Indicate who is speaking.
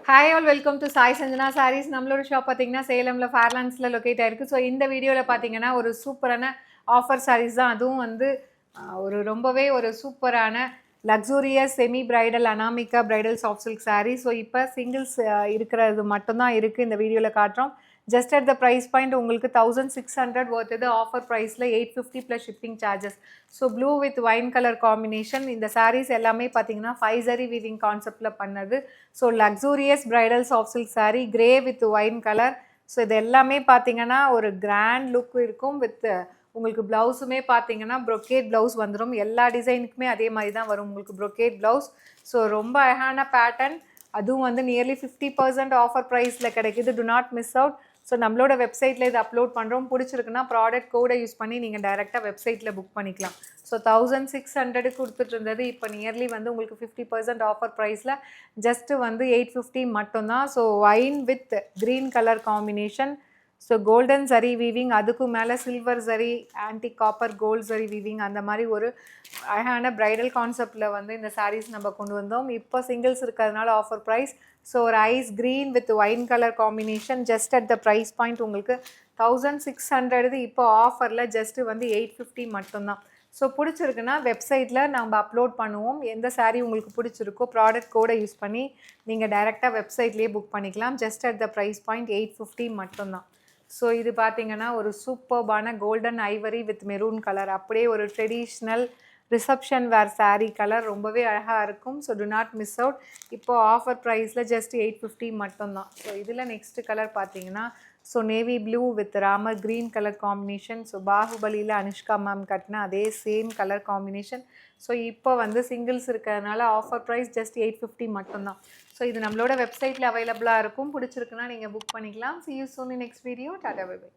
Speaker 1: Hi all welcome to Sai Sanjana sarees. நம்மளோட shop பார்த்தீங்கன்னா சேலமில் ஃபேர்லாண்ட்ஸில் locate ஆயிருக்கு. ஸோ இந்த வீடியோவில் பார்த்தீங்கன்னா ஒரு சூப்பரான ஆஃபர் சாரீஸ் தான். அதுவும் வந்து ஒரு ரொம்பவே ஒரு சூப்பரான luxurious semi bridal Anamika bridal soft silk saree. So இப்போ சிங்கிள்ஸ் இருக்கிறது மட்டும்தான் இருக்குது இந்த வீடியோவில் காட்டுறோம். Just at the price point உங்களுக்கு 1600 ஒர்த் இது ஆஃபர் ப்ரைஸில் 850 plus shipping charges. So blue with wine colour combination. இந்த சாரீஸ் எல்லாமே பார்த்தீங்கன்னா 5 ஜரி வீவிங் கான்செப்டில் பண்ணது. So luxurious bridal soft silk saree grey with wine colour. So இது எல்லாமே பார்த்தீங்கன்னா ஒரு கிராண்ட் லுக் இருக்கும். வித் உங்களுக்கு ப்ளவுஸுமே பார்த்தீங்கன்னா ப்ரொக்கேட் ப்ளவுஸ் வந்துடும். எல்லா டிசைனுக்குமே அதே மாதிரி தான் வரும் உங்களுக்கு ப்ரொக்கேட் ப்ளவுஸ். ஸோ ரொம்ப அழகான பேட்டர்ன், அதுவும் வந்து நியர்லி 50% ஆஃபர் ப்ரைஸில் கிடைக்குது. To not miss out. So நம்மளோட வெப்சைட்டில் இது அப்லோட் பண்ணுறோம். பிடிச்சிருக்குன்னா ப்ராடக்ட் கோடை யூஸ் பண்ணி நீங்கள் டைரெக்டாக வெப்சைட்டில் புக் பண்ணிக்கலாம். ஸோ 1600 கொடுத்துட்டு இருந்தது இப்போ நியர்லி வந்து உங்களுக்கு 50% ஆஃபர் ப்ரைஸில் ஜஸ்ட்டு வந்து 850 மட்டும்தான். So wine with green colour combination. So golden சரி வீவிங், அதுக்கும் மேலே சில்வர் சரி, ஆன்டி காப்பர் கோல்ட் சரி வீவிங், அந்த மாதிரி ஒரு அழகான பிரைடல் கான்செப்டில் வந்து இந்த சாரீஸ் நம்ம கொண்டு வந்தோம். இப்போ சிங்கிள்ஸ் இருக்கிறதுனால ஆஃபர் ப்ரைஸ். ஸோ ஒரு ice green with wine colour combination just at the price point உங்களுக்கு 1600. இப்போ ஆஃபரில் ஜஸ்ட்டு வந்து 850 மட்டும்தான். ஸோ பிடிச்சிருக்குன்னா வெப்சைட்டில் நம்ம அப்லோட் பண்ணுவோம். எந்த சாரீ உங்களுக்கு பிடிச்சிருக்கோ ப்ராடக்ட் கோடை யூஸ் பண்ணி நீங்கள் டைரெக்டாக வெப்சைட்லேயே புக் பண்ணிக்கலாம். Just at the price point 850 மட்டும்தான். ஸோ இது பார்த்தீங்கன்னா ஒரு சூப்பர்பான golden ivory with maroon colour, அப்படியே ஒரு traditional reception wear sari colour, ரொம்பவே அழகாக இருக்கும். So do not miss out. இப்போது ஆஃபர் ப்ரைஸில் ஜஸ்ட் 850 மட்டும்தான். ஸோ இதில் நெக்ஸ்ட்டு கலர் பார்த்தீங்கன்னா so navy blue with Ramar green colour combination. So பாகுபலியில் அனுஷ்கா மேம் கட்டின அதே சேம் கலர் காம்பினேஷன். ஸோ இப்போ வந்து சிங்கிள்ஸ் இருக்கிறதுனால ஆஃபர் ப்ரைஸ் ஜஸ்ட் 850 மட்டும்தான். ஸோ இது நம்மளோட வெப்சைட்டில் அவைலபிளாக இருக்கும். பிடிச்சிருக்குன்னா நீங்கள் புக் பண்ணிக்கலாம். See you soon in next video. Tata, bye bye.